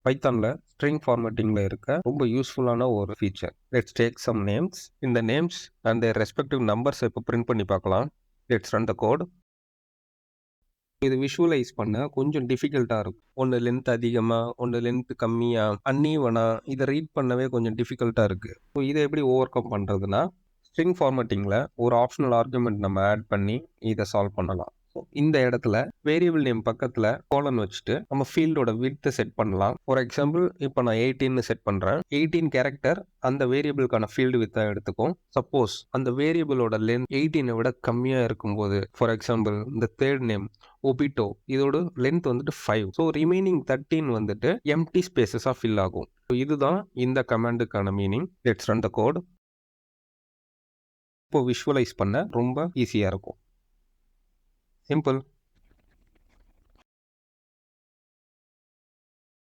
பைத்தான்ல string ஃபார்மேட்டிங்ல இருக்க ரொம்ப யூஸ்ஃபுல்லான ஒரு feature. Let's take some names. இந்த names and their respective numbers இப்போ பிரிண்ட் பண்ணி பார்க்கலாம். Let's run the code. இது விஷுவலைஸ் பண்ண கொஞ்சம் டிஃபிகல்ட்டா இருக்கும். ஒன்று லென்த் அதிகமாக, ஒன்று லென்த் கம்மியாக, அன்ஈவனா, இதை ரீட் பண்ணவே கொஞ்சம் டிஃபிகல்ட்டாக இருக்குது. ஸோ இதை எப்படி ஓவர் கம் பண்ணுறதுனா, ஸ்ட்ரிங் ஃபார்மேட்டிங்கில் ஒரு ஆப்ஷனல் ஆர்குமெண்ட் நம்ம ஆட் பண்ணி இதை சால்வ் பண்ணலாம். இந்த இடத்துல வேரியபிள் நேம் பக்கத்தில் கோலன் வச்சுட்டு நம்ம ஃபீல்டோட விட்த்தை செட் பண்ணலாம். ஃபார் எக்ஸாம்பிள் இப்போ நான் 18 செட் பண்ணுறேன். 18 கேரக்டர் அந்த வேரியபிளுக்கான ஃபீல்டு வித்தை எடுத்துக்கும். சப்போஸ் அந்த வேரியபிளோட லென்த் 18 விட கம்மியாக இருக்கும்போது, ஃபார் எக்ஸாம்பிள் இந்த தேர்ட் நேம் ஒபிட்டோ, இதோட லென்த் வந்துட்டு 5. ஸோ ரிமைனிங் 13 வந்துட்டு எம்டி ஸ்பேசஸாக ஃபில் ஆகும். ஸோ இதுதான் இந்த கமாண்டுக்கான meaning. Let's run the code. இப்போ விஷுவலைஸ் பண்ண ரொம்ப ஈஸியாக இருக்கும். சிம்பிள்.